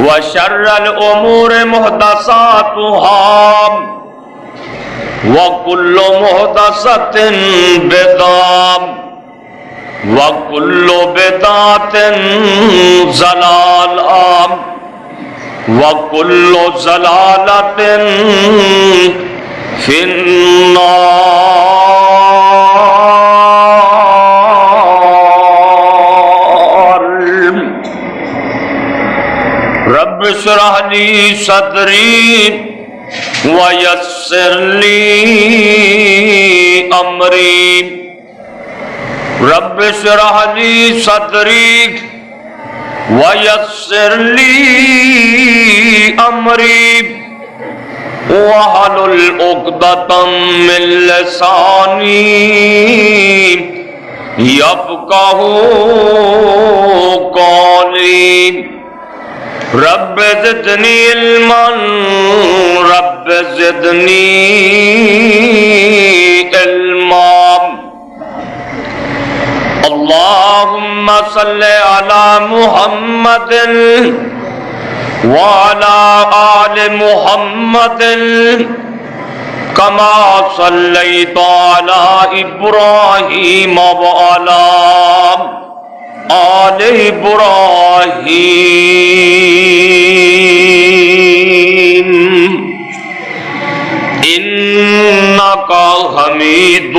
وشر الأمور محدثاتها وكل محدثة بدعة وكل بدعة ضلالة وكل ضلالة في النار. رب اشرح لي صدري ويسر لي أمري. رب اشرح لي صدري ويسر لي أمري واحلل عقدة من لساني يفقهوا قولي. رب زدني علما رب زدني علما. اللهم صل على محمد وعلى آل محمد كما صليت على إبراهيم وعلى آل إبراهيم إنك حميد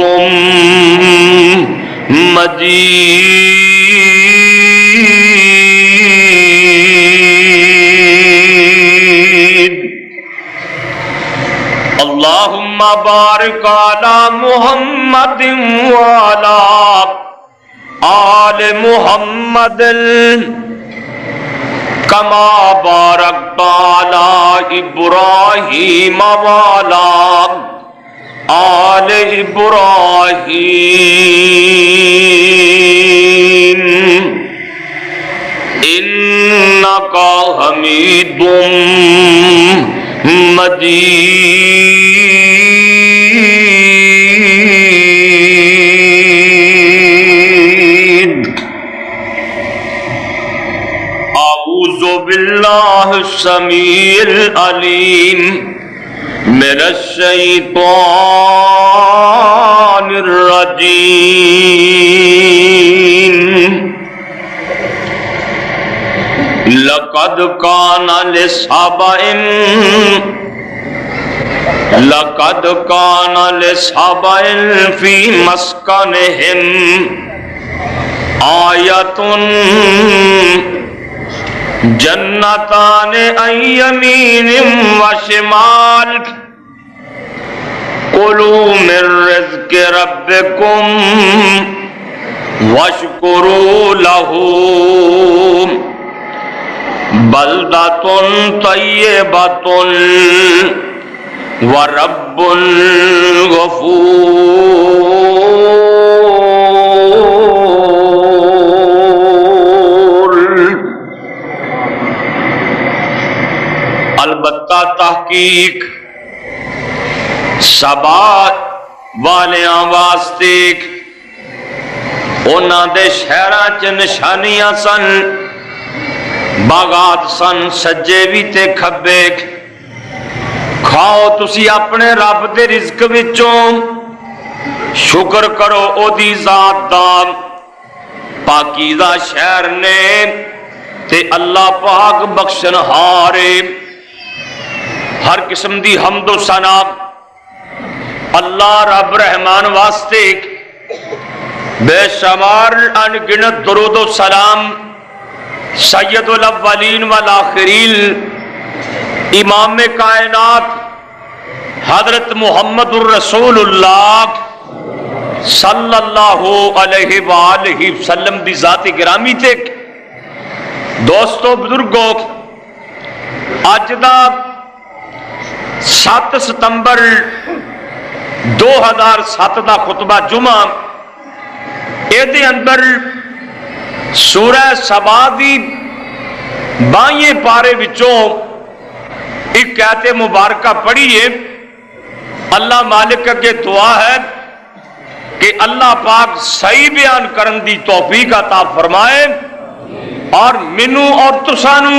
مجيد. اللهم بارك على محمد وعلى آل محمد كما باركت على إبراهيم وعلى آل إبراهيم إنك حميد مجيد. أعوذ بالله السميع العليم من الشيطان الرجيم. لقد كان لسبع في مسكنهم آية جنتان عن يمين وشمال كلوا من رزق ربكم واشكروا له بلدة طيبة ورب غفور. البتہ تحقیق سبا والیاں واسطے انہاں دے شہراں چ نشانیاں سن، باغات سن سجے بھی تے کھبے. کھاؤ تسی اپنے رب دے رزق وچوں، شکر کرو او دی ذات دا. پاکیزہ شہر نے تے اللہ پاک بخشن ہارے. ہر قسم دی حمد و ثنا اللہ رب رحمان واسطے، بے شمار انگنت درود و سلام سید الاولین والآخرین امام کائنات حضرت محمد الرسول اللہ صلی اللہ علیہ وآلہ وسلم دی ذات گرامی تے. دوستو بزرگو، اج دا 7 ستمبر 2007 دا خطبہ جمعہ اے دے اندر سورہ سبا دی 22 پارے وچوں ایک آیت مبارکہ پڑھیے. اللہ مالک کے دعا ہے کہ اللہ پاک صحیح بیان کرن دی توفیق عطا فرمائے اور منو اور تسانو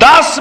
10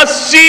80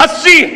80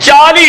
40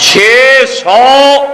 600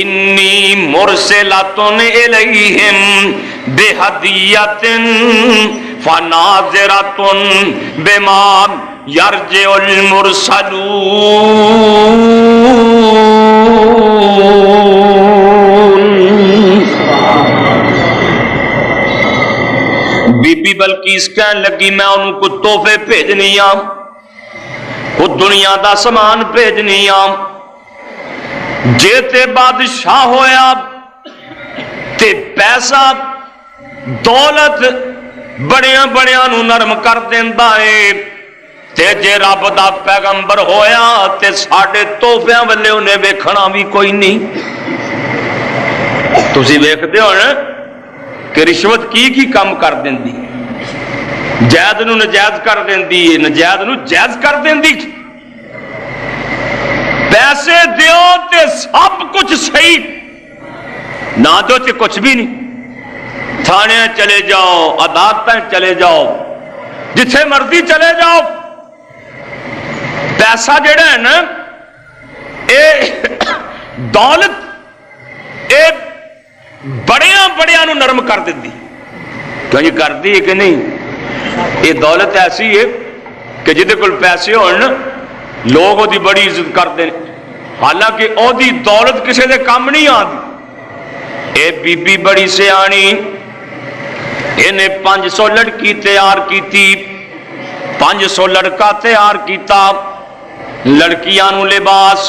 انی مرسلۃ الیہم بہدیۃ فناظرۃ بما یرجع المرسلون۔ بی بی بلقیس کہن لگی میں انہوں کو تحفے بھیجنی ہاں، کو دنیا دا سامان بھیجنی ہاں، جے تے بادشاہ ہویا تے پیسہ دولت بڑیاں بڑیاں نو نرم کر دیندا ہے، تے جے رب دا پیغمبر ہویا تے ساڈے تحفیاں والے انہیں ویکھنا بھی کوئی نہیں۔ تسی ویکھدے ہو نا کہ رشوت کی کم کر دیندی، جائز نو نجائز کر دیندی، نجائز نو جائز کر دیندی۔ پیسے دیو تے سب کچھ صحیح، نہ دو تے کچھ بھی نہیں۔ تھانے چلے جاؤ، عدالتیں چلے جاؤ، جتھے مرضی چلے جاؤ، پیسہ جڑا ہے نا اے دولت اے بڑیاں بڑیاں نو نرم کر دیندی۔ کیوں جی کر دی کہ نہیں؟ یہ دولت ایسی ہے کہ جدے کول پیسے ہون لوگ وہ دی بڑی عزت کرتے ہیں، حالانکہ وہ دی دولت کسی دے کام نہیں آتی۔ اے بی بی بڑی سیانی، انہیں 500 لڑکی تیار کی، 500 لڑکا تیار کیتا، لڑکیاں نو لباس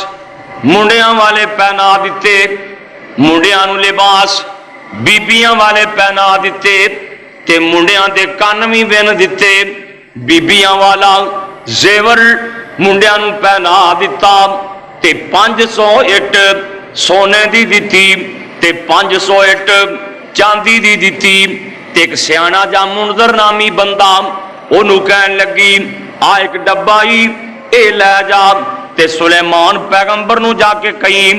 منڈیاں والے پہنا دیتے، منڈیاں نو لباس بیبیاں والے پہنا دیتے، تے منڈیاں دے کان بھی بن دیتے، بیبیاں والا زیور منڈیاں نو پہنا دیتا، تے 500 اٹ سونے دی دیتی، تے 500 اٹ چاندی دی دیتی۔ تے ایک سیانا جا منظر نامی بندہ انہوں کہن لگی آ ایک ڈبائی اے لے جا، تے سلیمان پیغمبر نو جا کے کہیں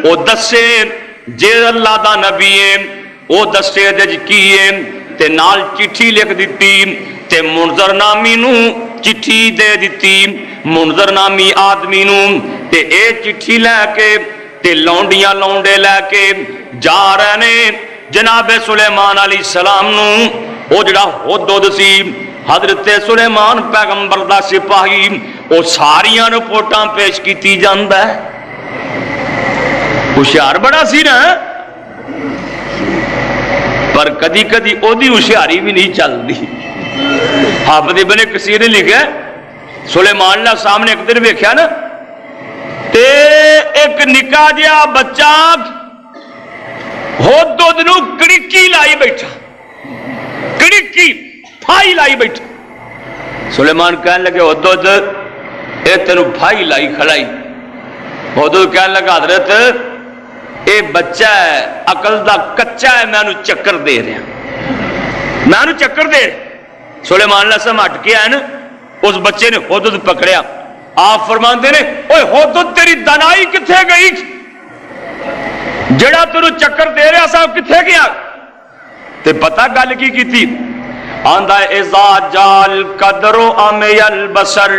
او دسے جے اللہ دا نبی ہے، او دسے دج کیے، تے نال چٹھی لکھ دیتی، تے منظر نامی نو چٹھی دے دیتی، منظر نامی آدمی نو، تے اے چٹھی لے کے تے لونڈیاں لونڈے لے کے جا رہے نے جناب سلیمان علیہ السلام نو۔ او جڑا حدود سی حضرت سلیمان پیغمبر دا سپاہی، او ساریاں رپورٹاں پیش کیتی جاندا ہے۔ ہوشیار بڑا سی نا، پر کدی کدی او دی ہوشیاری بھی نہیں چلدی۔ حافظ ابن کثیر نے لکھا سلیمان اللہ سامنے ایک دن ویکھیا نا تے ایک نکا جہا بچہ حدود نو کڑکی لائی بیٹھا، کڑکی پھائی لائی بیٹھا۔ سلیمان کہنے لگے حدود اے تینو پھائی لائی کھڑائی۔ حدود کہنے لگا حضرت اے بچہ ہے، عقل دا کچا ہے، میں انہوں چکر دے رہا، میں انہوں چکر دے رہا۔ سلیمان اللہ سے ہٹ کے آئے نا، اس بچے نے حدود پکڑیا، آپ فرماندے نے اوے حدود تیری دنائی کتھے گئی؟ جڑا تینو چکر دے رہا صاحب کتھے گیا؟ تے پتہ گل کی تھی؟ آندہ اذا جال قدر امی البصر،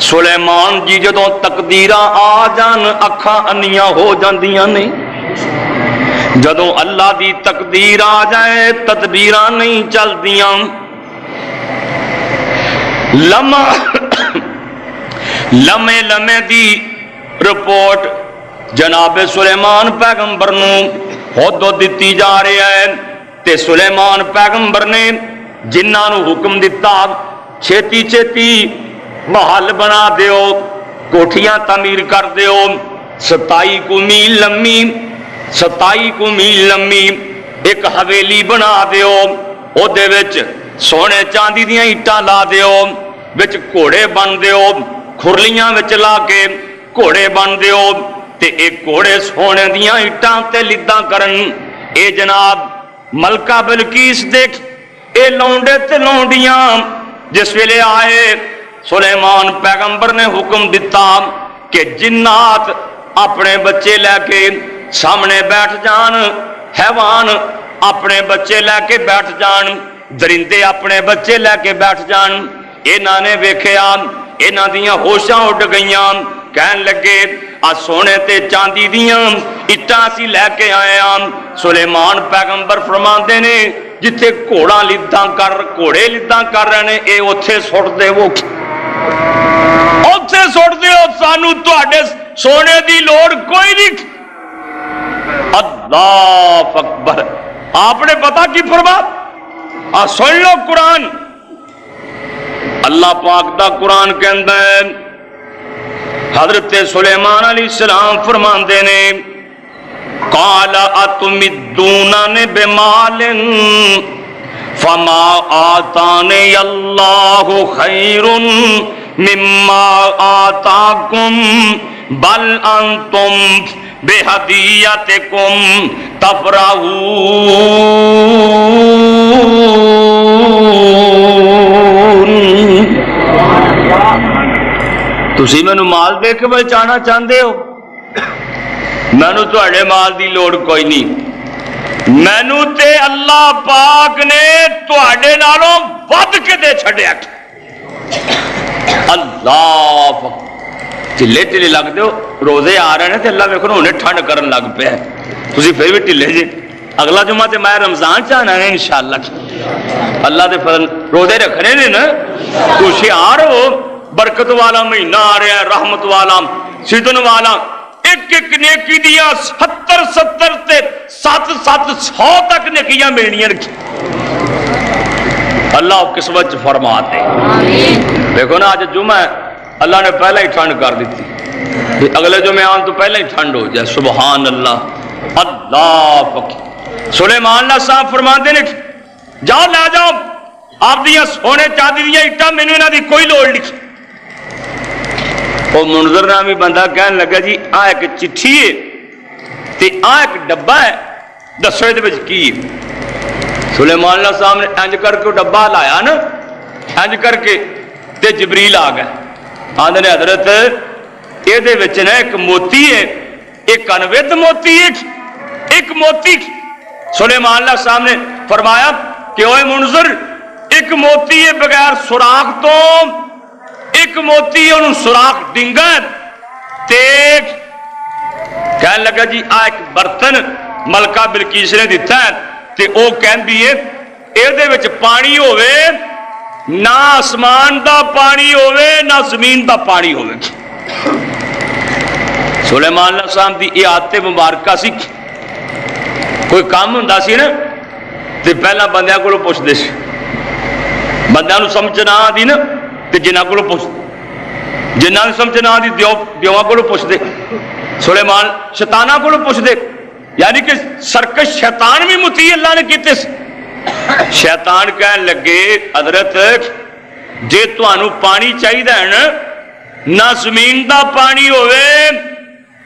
سلیمان جی جدوں تقدیرہ آ جان اکھاں انیاں ہو جاندیاں نہیں، جدوں اللہ دی تقدیر آ جائے تدبیراں نہیں چل دیاں۔ لمے لمے دی رپورٹ جناب سلیمان پیغمبر نو حدود دیتی جا رہی ہے، تے سلیمان پیغمبر نے جنہاں نو حکم دیتا چھیتی چھیتی محل بنا دیو، کوٹھیاں تعمیر کر دیو، 27 کو میل لمبی ایک حویلی بنا دیو، او دے وچ سونے چاندی دیاں اٹاں لا دیو، وچ گھوڑے بن دیو، کھرلیاں وچ لا کے گھوڑے بن دیو، تے ایک گھوڑے سونے دیاں اٹاں تے لداں کرن۔ اے جناب ملکہ بلقیس دیکھ اے لونڈے تے لونڈیاں جس ویلے آئے سلیمان پیغمبر نے حکم دیتا کہ جنات اپنے بچے لے کے سامنے بیٹھ جان، حیوان اپنے بچے لے کے بیٹھ جان، درندے اپنے بچے لے کے بیٹھ جان۔ انہاں نے ویکھیا انہاں دیاں ہوشاں اڈ گئیاں، کہن لگے آ سونے تے چاندی دیاں اٹاں اسی لے کے آئے ہاں۔ سلیمان پیغمبر فرماندے نے جتھے گھوڑا لیداں گھوڑے لیداں کر رہے نے اے اوتھے سٹ دے، وہ اوتھے سٹ دے، سانو تہاڈے سونے دی لوڑ کوئی نہیں۔ اللہ اکبر۔ آپ نے پتا کی فرمایا؟ سن لو قرآن، اللہ پاک دا قرآن کہندا ہے حضرت سلیمان علیہ السلام فرماندے نے قال اتمدوننی بمال فما آتانی اللہ خیر مما آتاکم بل انتم بہدیتکم تفرحون۔ تسی مینوں مال دے کے بچانا چاہتے ہو؟ مینوں تہاڈے مال دی لوڑ کوئی نہیں، مینوں تے اللہ پاک نے تہاڈے نالوں ود کے دے چھڈیا۔ اللہ ٹھلے ٹھلے لگتے ہو، روزے آ رہے ہیں تے اللہ ویکھو ہنے ٹھنڈ کرن لگ پیا ہے، تسی پھر بھی ٹھلے جے۔ اگلا جمعہ تے ماہ رمضان چاہنا ہے انشاءاللہ، اللہ دے فضل روزے رکھنے نے نا، تو شعار ہو برکت والا مہینہ آ رہا ہے، رحمت والا، سیدن والا، ایک ایک نیکی دیا 70 تے 700 تک نیکیاں ملنیاں۔ اللہ قسمت فرما دے۔ دیکھو نا آج جمعہ ہے، اللہ نے پہلے ہی ٹھنڈ کر دیتی، اگلے جمعے آن تو پہلے ہی ٹھنڈ ہو جائے۔ سبحان اللہ، اللہ پاک۔ سلیمان اللہ صاحب فرماندے نے جاؤ لے جاؤ آپ دیا سونے چاندی دیا اٹا، مینوں انہاں دی کوئی لوڑ نہیں۔ وہ منظر نامی بندہ کہنے لگا جی آ ایک چٹھی ہے تے آ ایک ڈبہ ہے، دسو یہ وچ کی ہے؟ سلیمان اللہ صاحب نے انج کر کے ڈبہ لایا نا، انج کر کے تے جبریل آ گئے، آندے نے حضرت یہ دے وچ نا ایک موتی ہے، ایک انوید موتی ہے، ایک موتی۔ سلیمان اللہ صاحب نے فرمایا کہ اوے منظر، ایک موتی ہے بغیر سوراخ تو، ایک موتی ہے انہوں سوراخ ڈنگا ہے تے کہنے لگا جی آ ایک برتن ملکہ بلقیس نے دیتا ہے تے او کہندی ہے اے دے وچ پانی ہوئے، نہ آسمان دا پانی ہوئے نہ زمین دا پانی ہوئے۔ سلیمان اللہ صاحب دی یہ عادت مبارکہ سی، کوئی کام ہوندا سی نا تے پہلا بندیاں کولوں پوچھدے سی، بندیاں نوں سمجھ نہ آندی نا تے جنہاں کولوں پوچھدے، جنہاں نوں سمجھ نہ آندی دیواں کولوں پوچھدے، سلیمان شیطاناں کولوں پوچھدے، یعنی کہ سرکش شیطان بھی مطیع اللہ نے کیتے سی۔ شیطان کہنے لگے حضرت جے تانوں پانی چاہیے نا، نہ زمین دا پانی ہوئے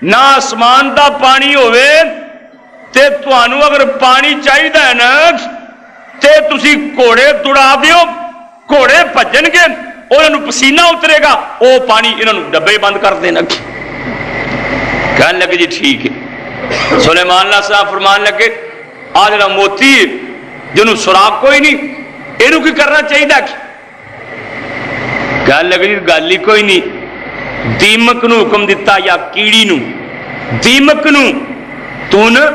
نہ آسمان دا پانی ہوئے تے تانوں اگر پانی چاہیے نا تے تسی گھوڑے دوڑا دیو، گھوڑے بھجن گے، انہوں پسینہ اترے گا، وہ پانی انہوں ڈبے بند کر دینا۔ کہنے لگے جی ٹھیک ہے۔ سلیمان اللہ صاحب فرمان لگے آ جڑا موتی ہے جنہوں سراغ کوئی نہیں، اینو کی کرنا چاہیے؟ کہنے لگے جی گل ہی کوئی نہیں، دیمک نو حکم دیتا یا کیڑی نو، دیمک نو تو نا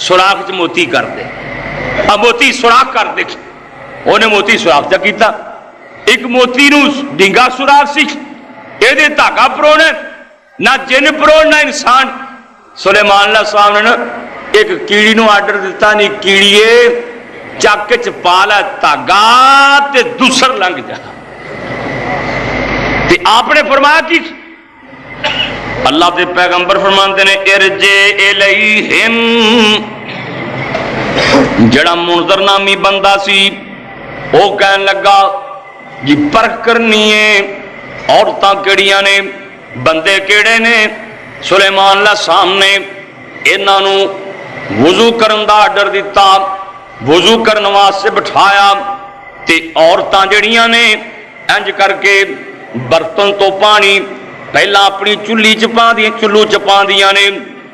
سوراخ چ موتی کر دے، اب موتی سوراخ کر دے، انہیں موتی سوراخ چا کیتا، ایک موتی نو ڈنگا سوراخ سی، یہ دے دھاگا پروڑ ہے، نہ جن پروڑ نہ انسان۔ سلیمان اللہ صاحب نے ایک کیڑی نو آرڈر دیتا، نہیں کیڑیے چک چ پالا دھاگا تے دوسر لنگ جا، تے آپ نے فرمایا کہ اللہ دے پیغمبر فرماندے نے ارجع الیہم، جڑا منذر نامی بندہ سی وہ کہنے لگا جی پرکھ کرنی ہے عورتاں کیڑیاں نے، بندے کیڑے نے۔ سلیمان اللہ سامنے انہاں نو وضو کرن دا آرڈر دیتا، وضو کرن واسطے بٹھایا تے عورتاں جڑیاں نے انج کر کے برتن تو پانی پہلا اپنی چلی چ پا دیاں، چلو چ پا دیاں نے،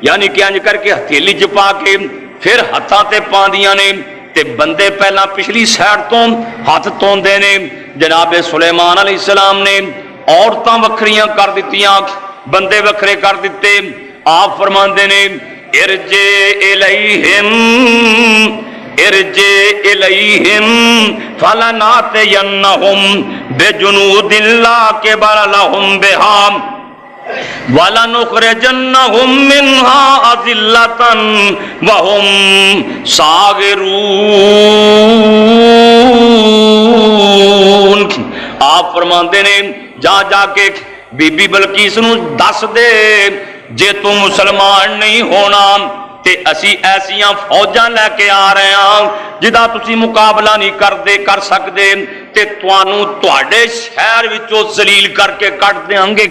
یعنی کہ انج کر کے ہتھیلی چ پا کے پھر ہتھاں تے پا دیاں نے، تے بندے پہلا پچھلی سائڈ تو ہاتھ توندے نے۔ جناب سلیمان علیہ السلام نے عورتاں وکھریاں کر دتیاں، بندے وکھرے کر دیتے. آپ فرماندے نے ارجع الیہم ارجع الیہم فلناتینہم بجنود لا قبل لہم بہا وَلَنُخْرِجَنَّهُم مِّنْهَا أَذِلَّةً وَهُمْ صَاغِرُونَ. آپ فرماندے نے جا جا کے بی بی بلقیس نو دس دے جے تو مسلمان نہیں ہونا تے اسی ایسیاں فوجاں لے کے آ رہے ہیں جدا تسی مقابلہ نہیں کر سکتے تے توانوں تواڈے شہر وچوں ذلیل کر کے کٹ دیاں گے.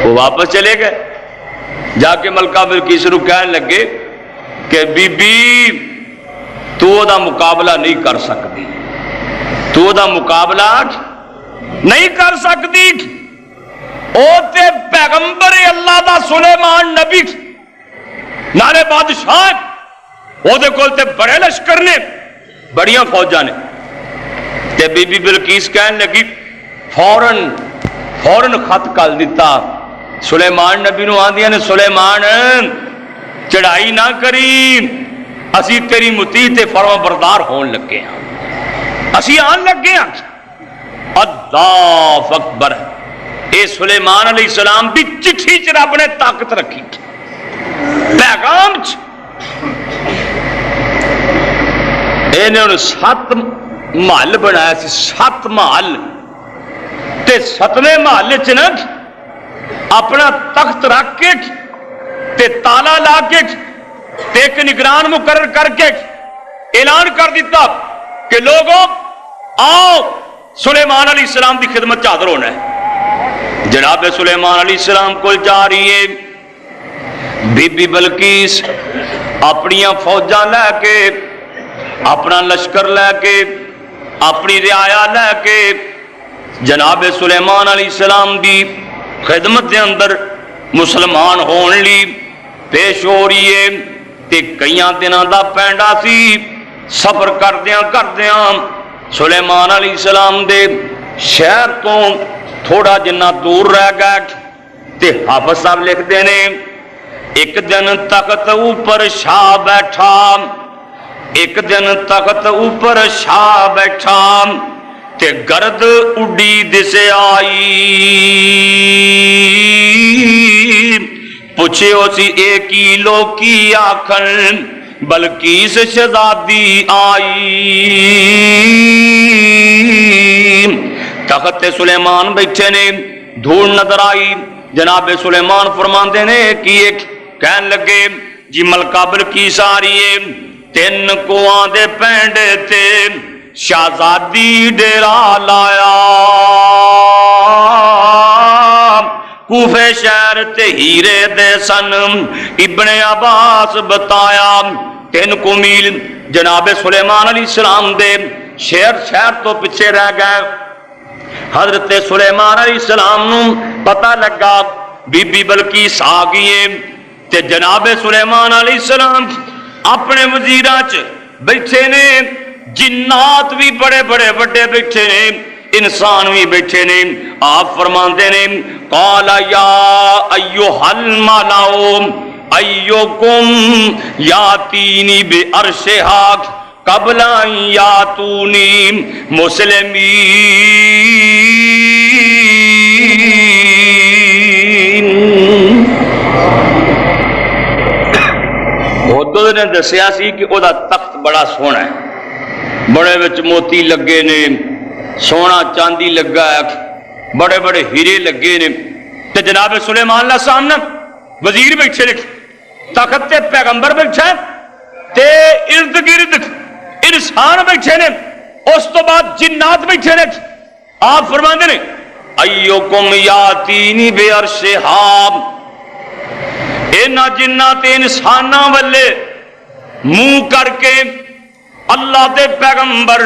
وہ واپس چلے گئے. جا کے ملکہ بلقیس نو کہنے لگے کہ بی بی تو دا مقابلہ نہیں کر سکتی, تو دا مقابلہ نہیں کر سکتی. او تے پیغمبر اللہ دا سلیمان نبی نالے بادشاہ او دے کول تے بڑے لشکر نے بڑیاں فوجاں نے. تے بی بی بلقیس کہنے لگی فوراً خط کل دیتا سلیمان نبی نو. آندیاں نے سلیمان چڑھائی نہ کری, اسی تیری مطیع تے فرما بردار ہون لگے ہیں, اسی آن لگے ہیں. اللہ اکبر. اے سلیمان علیہ السلام دی چٹھی چ رب نے طاقت رکھی, پیغام چ انہوں نے 7 محل بنایا سی. 7 محل تے 7ویں محل چ نا اپنا تخت رکھ کے تے تالا لا کے تے ایک نگران مقرر کر کے اعلان کر دیتا کہ لوگوں آؤ سلیمان علیہ السلام دی خدمت حاضر ہونا ہے. جناب سلیمان علیہ السلام کو جا رہی ہے بی بی بلقیس اپنی فوجاں لے کے اپنا لشکر لے کے اپنی رعایا لے کے جناب سلیمان علیہ السلام دی خدمت دے اندر مسلمان ہون لی پیش ہو رہی ہے. تے کئیاں دنوں دا پینڈا سی. سفر کردیاں سلیمان علیہ السلام دے شہر تو تھوڑا جنہ دور رہ گئے تے حافظ صاحب لکھ دینے ایک دن تخت اوپر شاہ بیٹھا, ایک دن تخت اوپر شاہ بیٹھا تے گرد اڈی دسے آئی. پوچھے ہو سی ایک ہی لوکی آکھن بلقیس شہزادی آئی. تخت سلیمان بیٹھے نے دھوڑ نظر آئی. جناب سلیمان فرماندے نے کہ ایک کہن لگے جی ملکہ بلقیس آ رہی ہے 3 کوہاں دے پینڈے تے شہزادی ڈیرا لایا. کوفے شہر تے ہیرے دے سن ابن عباس بتایا. 3 کو میل جناب سلیمان علیہ السلام دے شہر تو پیچھے رہ گئے. حضرت سلیمان علیہ السلام نو پتہ لگا بی بی بلقیس آ گئی ہے تے جناب سلیمان علیہ السلام اپنے وزیراں چ بیٹھے نے, جنات بھی بڑے وڈے بیٹھے نے, انسان بھی بیٹھے نے. آپ فرماندے نے قال یا ایھا الملأ ایکم یاتینی بعرشھا قبل ان یاتونی مسلمین. حدود نے دسیا سی کہ او دا تخت بڑا سونا ہے, بڑے وچ موتی لگے نے, سونا چاندی لگا ہے, بڑے ہیرے لگے نے. تے جناب سلیمان علیہ السلام نے وزیر بیٹھے نے, تخت تے پیغمبر بیٹھے تے ارد گرد انسان بیٹھے نے, اس تو بعد جنات بیٹھے نے. آپ فرماندے نے ایکم یاتینی بعرشھا, اینا جنات انساناں والے منہ کر کے اللہ دے پیغمبر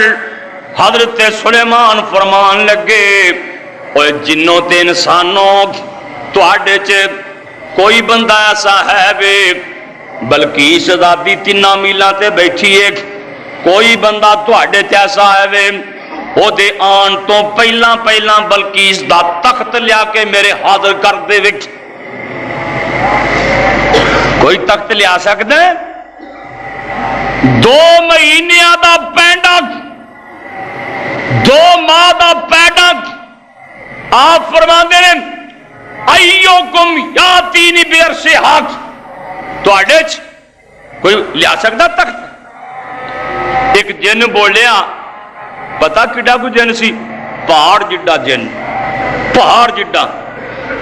حضرت سلیمان فرمان لگے اوے جنوں تے انسانوں تواڈے چ کوئی بندہ ایسا ہے وے بلقیس شہزادی 3 میلاں تے بیٹھی ہے, کوئی بندہ تواڈے تے ایسا ہے وے او دے آن تو پہلا پہلا بلقیس دا تخت لیا کے میرے حاضر کر دے وچ کوئی تخت لیا سکتا ہے؟ 2 مہینیاں دا پینڈا 2 ماہ دا پینڈا آپ فرماندے ہیں ایوکم یاتینی بیرسہا تواڈے چ کوئی لیا سکتا تخت؟ ایک جن بولیا پتا کڈا کو جن سی پہاڑ جڈا جن پہاڑ جڈا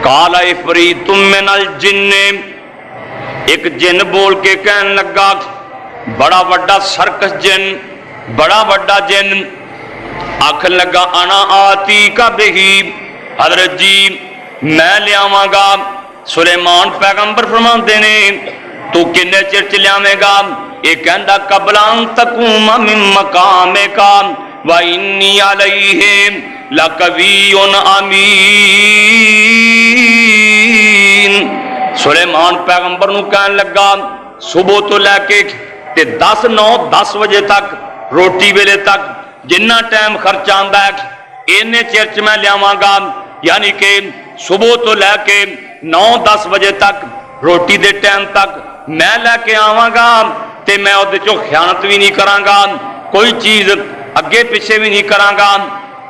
قال عفریت من الجن ایک جن بول کے کہن لگا بڑا وڈا سرکس جن بڑا وڈا جن آکھن لگا انا آتی کا بہی حضرت جی میں لیاواں گا سلیمان پیغمبر فرماندے نے تو کنے چر چ لیاویں گا یہ کہندا قبل ان تقوم من مقامک وانی علیہم لقوی امین سلیمان پیغمبر نو کہن لگا صبح تو لے کے تے 10 بجے تک روٹی ویلے تک جنہ ٹائم خرچ آندا ہے اینے چر چ میں لیاواں گا یعنی کہ صبح تو لے کے 9-10 بجے تک روٹی دے ٹائم تک میں لے کے آواں گا تے میں اودے چوں خیانت بھی نہیں کراں گا کوئی چیز اگے پیچھے بھی نہیں کراں گا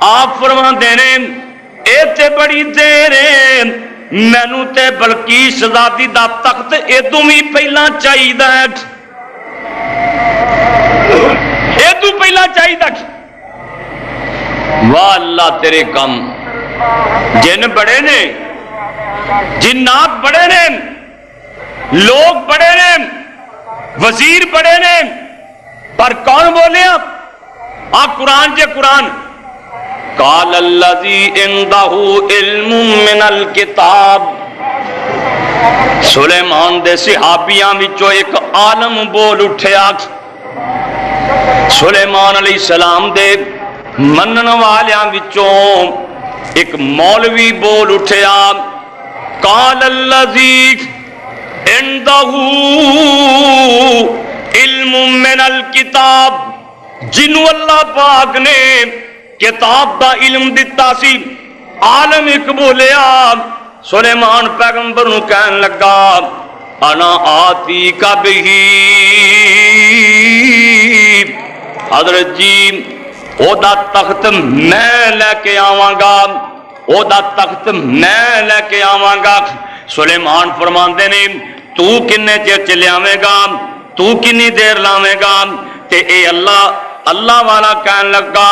آپ فرماندے نے اے تے بڑی دیر ہے مینوں تے بلقیس شہزادی دا تخت ادوں بھی پہلا چاہیدا ہے ادوں پہلا چاہیدا واہ اللہ تیرے کم جن بڑے نے جنات بڑے نے لوگ بڑے نے وزیر بڑے نے پر کون بولے آپ قرآن جے قرآن قال الذی عنده علم من الکتاب سلیمان دے صحابیاں وچوں ایک عالم بول اٹھیا سلیمان علیہ السلام دے منن والیاں وچوں ایک مولوی بول اٹھیا قال الذی عنده علم من الکتاب جنو اللہ پاک نے کتاب دا علم دیتا سی عالم ایک بولیا سلیمان پیغمبر نو کہن لگا انا آتی کا بہی حضرت جی او دا تخت میں لے کے آواں گا او دا تخت میں لے کے آواں گا سلیمان فرماندے نے تو کنے چر چلے آویں گا تو کنی دیر لاویں گا تے اے اللہ والا کہن لگا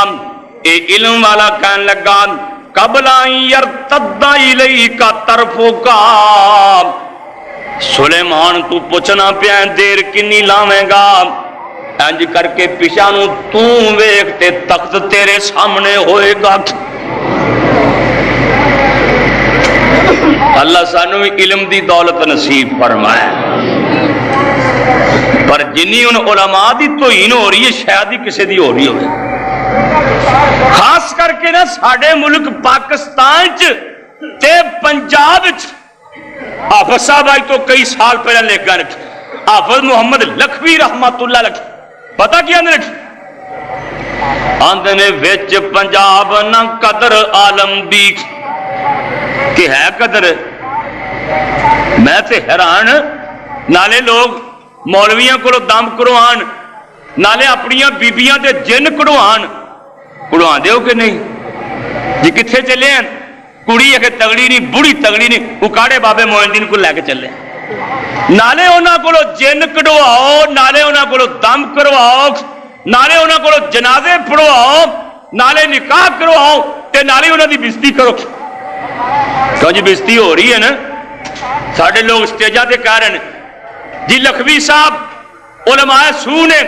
اے علم والا کہن لگا قبل ان یرتد الیک طرفک سلیمان تو پوچھنا پیا دیر کنی لاویں گا انج کر کے پیچھے نو تو ویکھ تے تخت تیرے سامنے ہوئے گا اللہ سانو علم دی دولت نصیب فرمائے پر جنی ان علماء دی توہین ہو رہی ہے شاید ہی کسی دی ہو رہی ہوئے خاص کر کے نا ساڑھے ملک پاکستان تے پنجاب حافظ صاحب آئی تو کئی سال پہلے لکھ گا رکھ حافظ محمد لکھوی رحمت اللہ لکھ پتہ کیا نے رکھ آندھنے ویچ پنجاب نہ قدر عالم دی کہ ہے قدر میں تے حیران نالے لوگ مولویاں کو دم کروان نالے اپنیاں بیبیاں دے جن کروان دے ہو کہ نہیں جی کتھے چلے ہیں کڑی ہے کہ تگڑی نہیں بڑی تگڑی نہیں اکاڑے بابے معین کو لے کے چلے نالے انہاں کو جن کڑواؤ نالے انہاں کو دم کرواؤ نالے انہاں کو جنازے پڑھواؤ نالے نکاح کرواؤ تے نالے انہاں دی بزتی کرو کیوں جی بزتی ہو رہی ہے نا ساڑھے لوگ اسٹیجہ دے کہہ رہے ہیں جی لکھوی صاحب علماء سو نے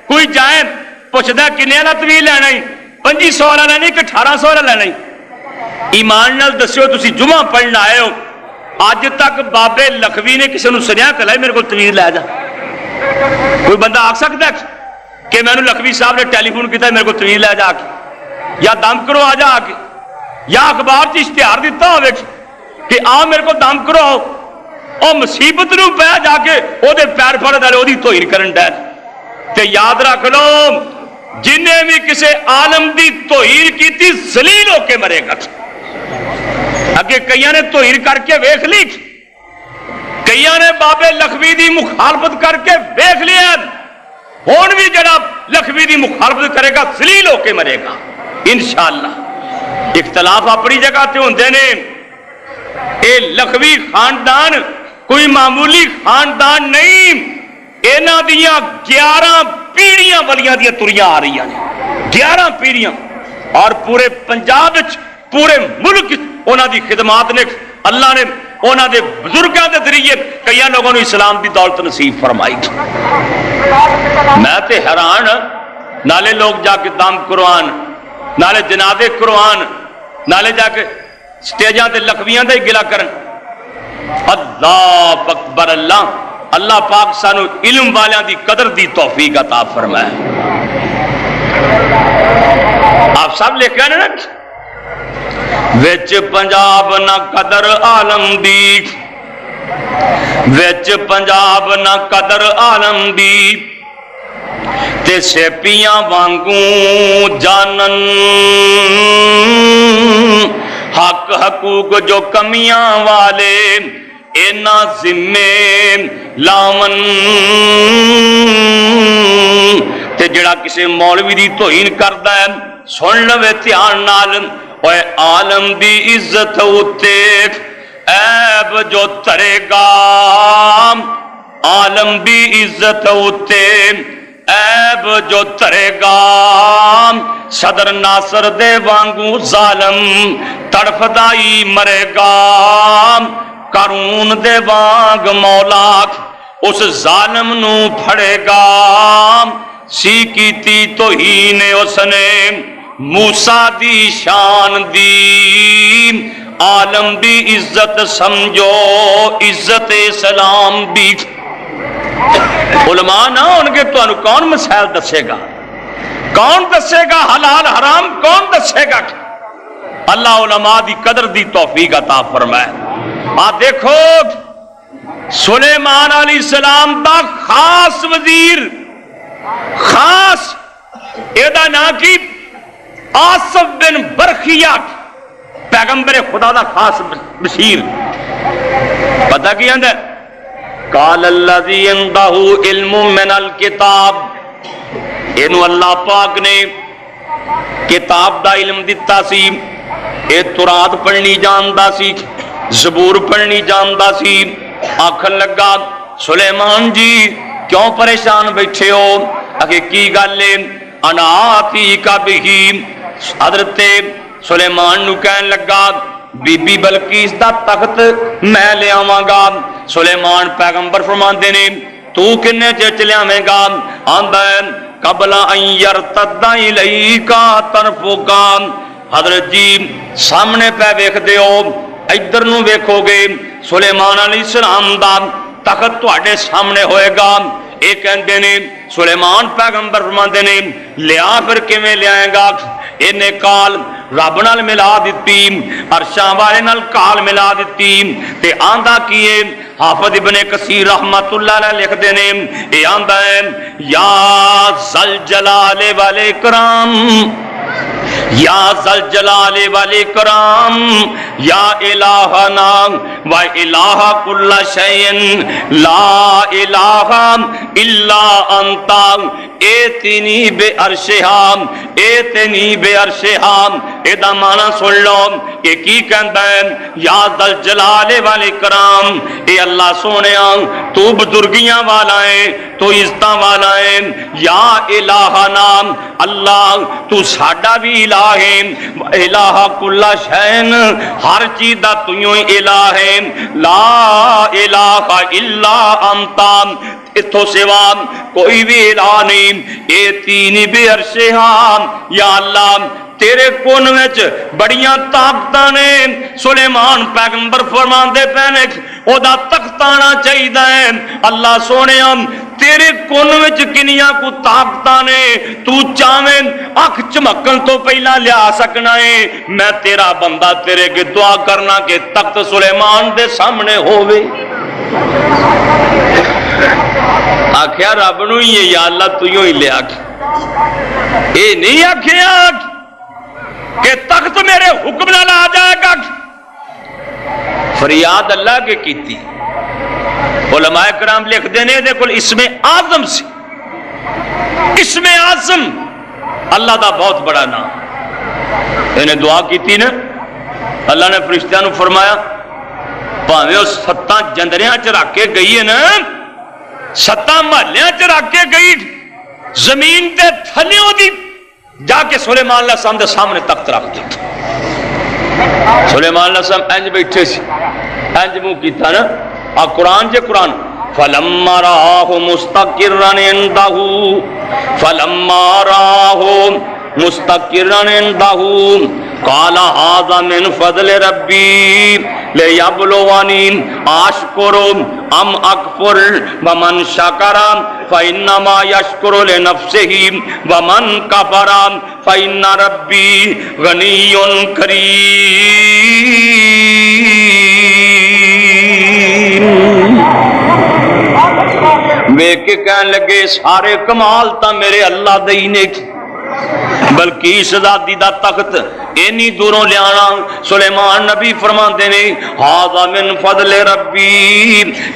کوئی جائیں پوچھدہ کنے والا طویل لینا ہی 2500 والا لینا ہی کہ 1800 والا لینا ہی ایمان نال دسیو تسی جمعہ پڑھنا آئے ہو آج تک بابے لکھوی نے کسی نے سنیا کہ لائے میرے کو طویل لے جا کوئی بندہ آگ سکتا ہے کہ میں نے لکھوی صاحب نے ٹیلی فون کیتا ہے میرے کو طویل لے جا کے یا دم کرو آ جا کے یا اخبار چی اشتہار دیتا ہوئے کہ آ میرے کو دم کرو اور مصیبت نو پہ جا کے او دے پیر پھڑ دے او دی توہین کرن دے تے یاد رکھ لو جنہیں بھی کسی عالم دی توہین کی تھی ذلیل ہو کے مرے گا. اگے کئیاں نے توہین کر کے ویکھ لی, کئیاں نے بابے لکھوی دی مخالفت کر کے ویکھ لیا, ہون بھی جڑا لکھوی دی مخالفت کرے گا ذلیل ہو کے مرے گا انشاءاللہ. اختلاف اپنی جگہ تے ہوندے نے. اے لکھوی خاندان کوئی معمولی خاندان نہیں, اینا دیاں 11 پیڑیاں ولیاں دیاں تریاں آ رہی ہیں, 11 پیڑیاں, اور پورے پنجاب پورے ملک انہاں دی خدمات نے اللہ نے انہاں دے بزرگاں دے ذریعے کئی لوگوں نے اسلام دی دولت نصیب فرمائی. میں تے حیران, نالے لوگ جا کے دم قرآن, نالے جنازے قرآن, نالے جا کے سٹیجاں تے لکھویاں دے گلا کرن. اللہ اکبر اللہ, اللہ پاک سانو علم والیاں دی قدر دی توفیق عطا فرمائے. آپ سب لکھ گئے نا, وچ پنجاب نہ قدر عالم دی, وچ پنجاب نہ قدر عالم دی, تے سیپیاں وانگوں جانن حق حقوق جو کمیاں والے اینا ذمے لاون. تے جڑا کسی مولوی دی توہین کردا ہے سن لوے دھیان نال, اوے عالم دی عزت اتے عیب جو ترے گا, عالم دی عزت اتے عیب جو ترے گا, صدر ناصر دے وانگو ظالم تڑفدائی مرے گا, قارون دے وانگ مولا اس ظالم نو پھڑے گا. سی کیتی توہین اس نے موسیٰ دی شان دی, عالم دی عزت سمجھو عزت اسلام دی. علماء نہ ہون گے تو انہوں کون مسائل دسے گا, کون دسے گا حلال حرام, کون دسے گا؟ اللہ علماء دی قدر دی توفیق عطا فرمائے. آپ دیکھو سلیمان علیہ السلام دا خاص وزیر, خاص ایدہ نا کی آصف بن برخیہ, پیغمبر خدا دا خاص بشیر. پتہ کی اندر قال الذی عندہ علم من الکتاب, اینو اللہ پاک نے کتاب دا علم دیتا سی, اے تورات پڑھنی جاندا سی, زبور پڑھنی جاندا سی. آکھن لگا سلیمان جی کیوں پریشان بیٹھے ہو؟ اگے کی گالے انا آتی کا بھی. حضرت سلیمان نو کہن لگا بی بی بلقیس دا تخت میں لے آواں گا. سلیمان پیغمبر فرماندے نے تو کنے چلے آویں گا؟ آندا ہے قبل ان یرتد الیکا طرفکا. حضرت جی سامنے پہ ویکھ دیو, ادھر نو ویکھو گے سلیمان علیہ السلام دا تخت تواڈے سامنے ہوئے گا. اے کہندے نے سلیمان پیغمبر فرماندے نے لیا پھر کیویں لیائیں گا؟ اینے کال رب نال ملا دتی, عرشاں والے نال کال ملا دتی. تے آندا کیے حافظ ابن کثیر رحمت اللہ علیہ لکھ دے نے, اے آندا ہے یا ذل جلال والاکرام, یا ذل جلال والاکرام, یا الہنا و الہ کل شیء لا الہ الا انت ایتنی بے عرشہا, ایتنی بے عرشہا. ایدہ معنی سن لو کہ کی کہندا ہے یا ذل جلال والاکرام, اے اللہ سونیا تو بزرگیاں والا ہے, تو عزتاں والا ہے. یا الہنا اللہ تو ساڈا بھی الہ ہے, الہ کل شین ہر چیز دا تیوں الہ ہے. لا الہ الا انت اتھو سوا کوئی بھی الہ نہیں. اے تین بے عرشہا, یا اللہ تیرے کون وچ بڑیاں طاقتاں نے. سلیمان پیغمبر فرماندے پے او دا تخت آنا چاہیے. اللہ سونیا تیرے کون وچ کنیاں کو طاقتاں نے, تو چاہویں اکھ چمکن تو پہلا لیا سکنا ہے. میں تیرا بندہ تیرے کے دعا کرنا کہ تخت سلیمان دے سامنے ہووے. آکھیا رب نو ہی یا اللہ تو ہی لیا. یہ نہیں آخیا کہ تخت میرے حکم نال آ جائے گا، فریاد اللہ کے کیتی۔ علماء کرام لکھتے ہیں دے کول اسم اعظم سی، اسم اعظم اللہ دا بہت بڑا نام۔ انہیں دعا کیتی نا، اللہ نے فرشتیاں نو فرمایا پاویں اس 7 جندریاں چ رکھ کے گئی ہے نا، 7 محلیاں چ رکھ کے گئی، زمین تے تھلیوں دی جا کے سلیمان علیہ السلام دے سامنے تخت رکھ دیا۔ سلیمان علیہ السلام انج بیٹھے سی، انج منہ کیتا نا، آ قرآن جے قرآن فَلَمَّا رَآهُ مُسْتَقِرًّا عِندَهُ فَلَمَّا رَآهُ مُسْتَقِرًّا عِندَهُ قَالَ هَذَا مِنْ فَضْلِ رَبِّي لِيَبْلُوَنِي أَشْكُرُ أَمْ أَكْفُرُ وَمَنْ شَكَرَ فَإِنَّمَا يَشْكُرُ لِنَفْسِهِ وَمَنْ كَفَرَ فَإِنَّ رَبِّي غَنِيٌّ كَرِيمٌ۔ ویکھ کے کہنے لگے سارے کمال تا میرے اللہ دے ہی نے، بلکیس ذاتی دا تخت اینی دوروں لیانا۔ سلیمان نبی فرماندے نے ھذا من فضل ربی،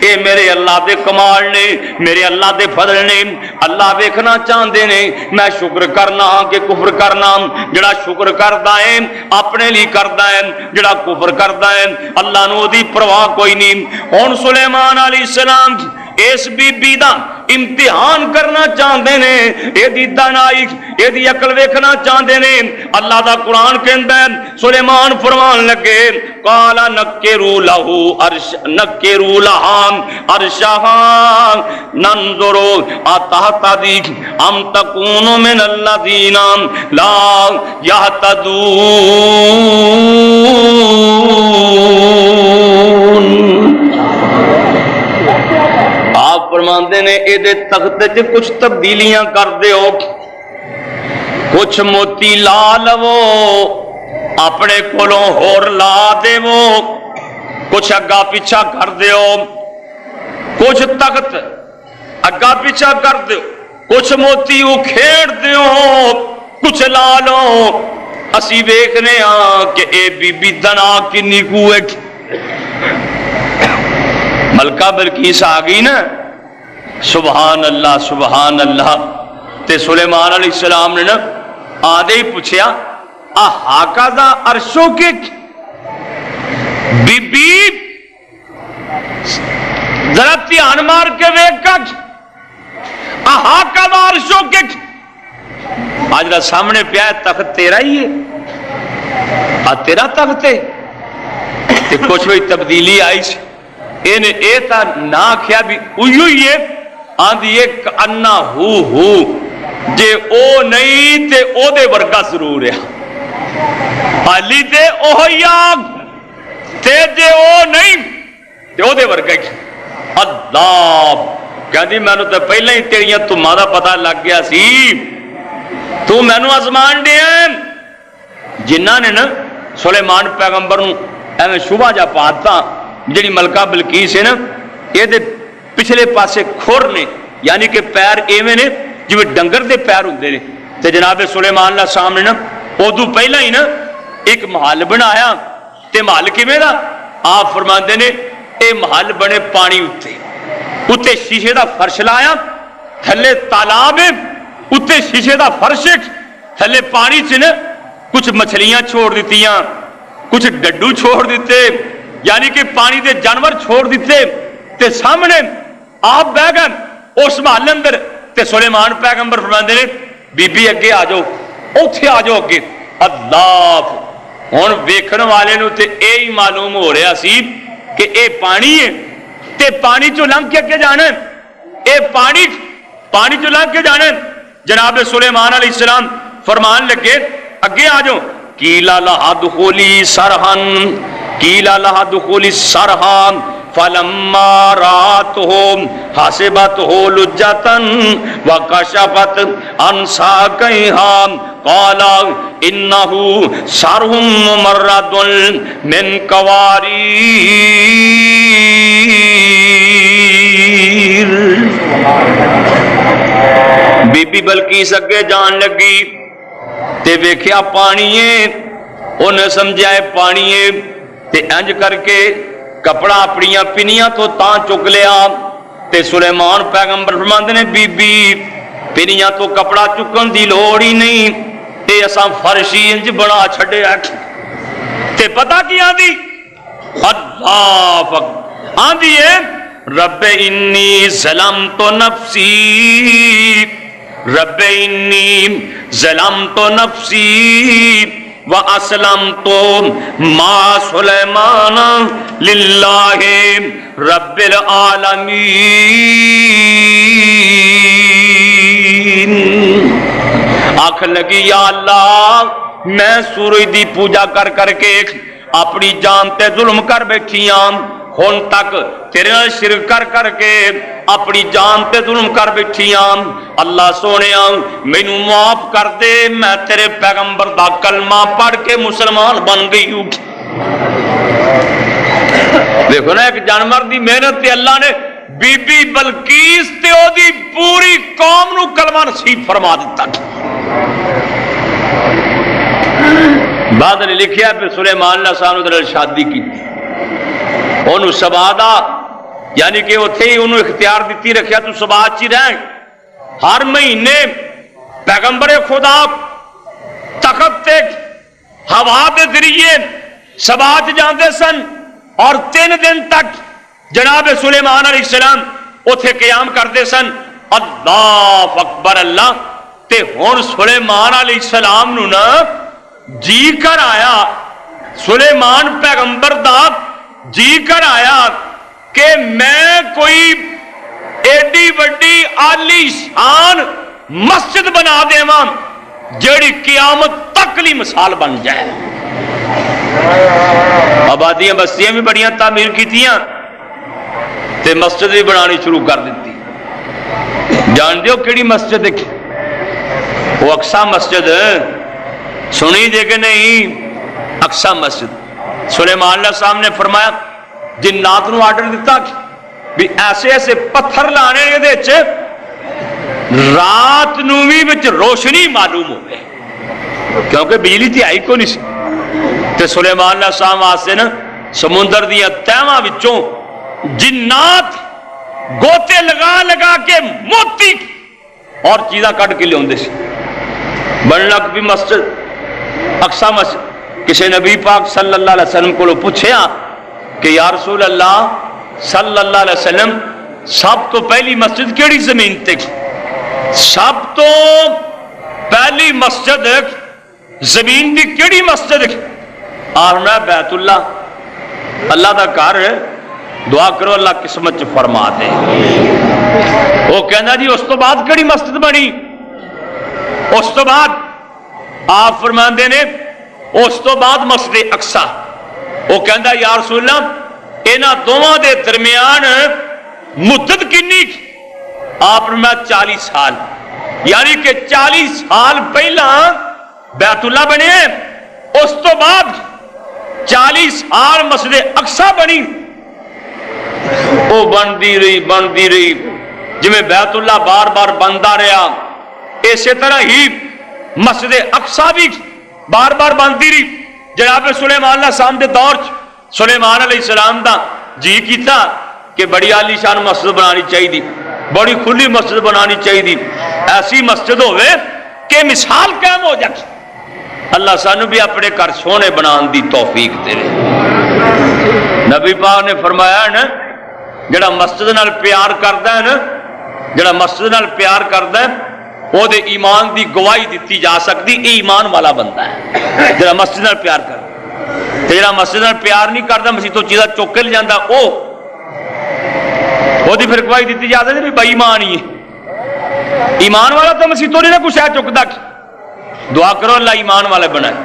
اے میرے اللہ دے کمال نے، میرے اللہ دے فضل نے۔ اللہ ویکھنا چاہندے نے میں شکر کرنا کہ کفر کرنا۔ جڑا شکر کردا ہے اپنے لیے کردا ہے، جڑا کفر کردا ہے اللہ نو دی پرواہ کوئی نہیں۔ ہن سلیمان علیہ السلام اس بی بی دا امتحان کرنا چاہتے نے، یہ دی دانائی یہ دی عقل ویکھنا چاہتے نے۔ اللہ دا قرآن کہندا ہے سلیمان فرمان لگے قال نکروا له نکروا لها عرشها ننظر اتهتدي ام تكون من الذين لا يهتدون۔ آپ فرماندے نے اے دے تخت چ کچھ تبدیلیاں کر دیو، کچھ موتی لا لو اپنے کولوں ہور لا دیو، کچھ اگا پیچھا کر دیو، کچھ تخت اگا پیچھا کر دیو، کچھ موتی اکھیڑ دیو، کچھ لا لو۔ اسی ویکھنے ہاں کہ اے بی بی دنا کنی کوئے۔ ملکہ بلقیس آ گئی نا، سبحان اللہ سبحان اللہ۔ تے سلیمان علیہ السلام نے نا آدھے ہی پوچھیا احاکذا عرشک، بی بی ذرا دھیان مار کے ویکھ، احاکذا عرشک، آج دا سامنے پیا ہے تخت تیرا ہی ہے، تیرا تخت ہے۔ تے کچھ ہوئی تبدیلی آئی سی، انہیں اے تا نہ کیا بھی اویو یہ آندھی ایک انا ہو جے او نہیں تے او دے ورگا ضرور ہے، حالی تے او یاگ تے جے او نہیں تے او دے ورگا ہی۔ اللہ کہندی میں نے تو پہلے ہی تیریاں تمہارا پتہ لگ گیا سی، تو میں نے آزمان دیا۔ جنہ نے نا سلیمان پیغمبر نو ایویں شبہ جا پاتا، جڑی ملکہ بلقیس ہے نا یہ دے پچھلے پاسے کھور نے، یعنی کہ پیر ایویں نے جو ڈنگر دے پیر ہوندے نے۔ تے جناب سلیمان اللہ سامنے نا ادو پہلا ہی نا ایک محل بنایا، تے محل کیویں دا؟ آپ فرماندے نے اے محل بنے پانی اتے، اتے شیشے دا فرش لایا، تھلے تالاب ہے، اتے شیشے دا فرش ہے، تھلے پانی سے نا کچھ مچھلیاں چھوڑ دیتیاں، کچھ ڈڈو چھوڑ دیتے، یعنی کہ پانی دے جانور چھوڑ دیتے۔ تے سامنے آپ بہ گئے اس محل اندر، تے سلیمان پیغمبر فرماندے نے بی بی اگے آ جاؤ، اوتھے آ جاؤ اگے۔ اللہ ہن ویکھن والے نو تے اے ہی معلوم ہو رہا سی کہ اے پانی ہے، تے پانی چوں لنگ کے اگے جانا ہے، اے پانی چوں لنگ کے جانا ہے۔ جناب سلیمان علیہ السلام فرمان لگے اگے آ جاؤ، قیل لہا دخولی سرحن قیل لہا دخولی سرحن فلما راتہ حسبتہ لجتا وکشفت عن ساقیہا قال انہ سرح ممرد من قواریر۔ بی بی بلقیس اگے جان لگی، تے ویکھیا پانی ہے، انہیں سمجھا ہے پانی ہے، تے انج کر کے کپڑا اپنی پنیاں تو تاں چک لیا۔ تے سلیمان پیغمبر فرماندے نے بی بی پنیاں تو کپڑا چکن دی لوڑ ہی نہیں، تے اساں فرشی انج بنا چھڈیا۔ تے پتہ کی آندی؟ اللہ آندی ہے رب انی ظلمت نفسی، رب انی ظلمت نفسی واسلمت ما سلیمان للہ رب العالمین۔ آنکھ لگی یا اللہ میں سورج دی پوجا کر کر کے اپنی جان تے ظلم کر بیٹھی ہوں، ہن تک تیرے نال شرک کر کر کے اپنی جان تے ظلم کر بیٹھی ہوں، اللہ سونیا مینوں معاف کر دے، میں تیرے پیغمبر دا کلمہ پڑھ کے مسلمان بن گئی ہوں۔ دیکھو نا ایک جانور دی محنت تے اللہ نے بی بی بلقیس تے او دی پوری قوم نو کلمہ نصیب فرما دیتا۔ بعد نے لکھیا پھر سلیمان علیہ السلام نے شادی کی، انہوں سبا دا یعنی کہ اتھے ہی انہوں اختیار دیتی رکھیا تو سبا چی رہیں، ہر مہینے پیغمبر خدا تخت تے ہوا دے ذریعے سبا چ جاندے سن، اور 3 دن تک جناب سلیمان علیہ السلام اتھے قیام کرتے سن۔ اللہ اکبر اللہ تے ہون سلیمان علیہ السلام نو نا جی کر آیا، سلیمان پیغمبر دا جی کر آیا کہ میں کوئی ایڈی وڈی عالی شان مسجد بنا دے ماں جیڑی قیامت تک لی مثال بن جائے۔ آبادیاں بستیاں بھی بڑیاں تعمیر کیتیاں تے مسجد بھی بنانی شروع کر دیتی۔ جان دیو کیڑی مسجد ہے؟ وہ اقصی مسجد سنی دے کہ نہیں؟ اقصی مسجد۔ سلیمان علیہ السلام نے فرمایا جنات نو آرڈر دیتا بھی ایسے ایسے پتھر لانے دے چھے رات نوی وچ روشنی معلوم ہوئے، کیونکہ بجلی تھی آئی کو نہیں سی۔ تے سلیمان علیہ السلام آسے نا سمندر دیا تیمہ وچوں جنات گوتے لگا لگا کے موتی اور چیزاں کٹ کے لے ہوندے سی۔ بنلک بھی مسجد اقصی مسجد۔ کسی نبی پاک صلی اللہ علیہ وسلم کو پوچھیا کہ یا رسول اللہ صلی اللہ علیہ وسلم سب تو پہلی مسجد کیڑی زمین تے؟ سب تو پہلی مسجد زمین دی کیڑی مسجد؟ آرنا بیت اللہ، اللہ دا گھر، دعا کرو اللہ قسمت فرما دے۔ وہ کہنا جی اس تو بعد کیڑی مسجد بنی؟ اس تو بعد آپ فرماندے نے اس تو بعد مسجد اقصی۔ وہ کہندا یا رسول اللہ انہاں دوواں دے درمیان مدت کنی؟ آپ فرمایا 40 سال، یعنی کہ 40 سال پہلا بیت اللہ بنے، اس تو بعد 40 سال مسجد اقصی بنی۔ وہ بندی رہی جویں بیت اللہ بار بار بندا رہا، اسی طرح ہی مسجد اقصی بھی بار بار بندی رہی۔ جناب سلیمان علیہ السلام دے دور سلیمان علیہ السلام دا جی کیتا کہ بڑی عالی شان مسجد بنانی چاہیے، بڑی کھلی مسجد بنانی چاہیے، ایسی مسجد ہوئے کہ مثال قائم ہو جائے۔ اللہ سانو بھی اپنے گھر سونے بنان دی توفیق دے۔ نبی پاک نے فرمایا نا جڑا مسجد نال پیار کردا ہے نا، جڑا مسجد نال پیار کردا ہے وہ دے ایمان دی گواہی دیتی جا سکتی، اے ایمان والا بندہ ہے جڑا مسجد نال پیار کردا۔ تے جڑا مسجد نال پیار نہیں کردا، مسجد تو چیزاں چوک کے لے جاندا، وہ دی پھر گواہی دیتی جا سکتی بھی بے ایمان ہی ہے۔ ایمان والا تو مسجد تو نہیں نہ کچھ ہے چکدا۔ دعا کرو اللہ ایمان والے بنائے۔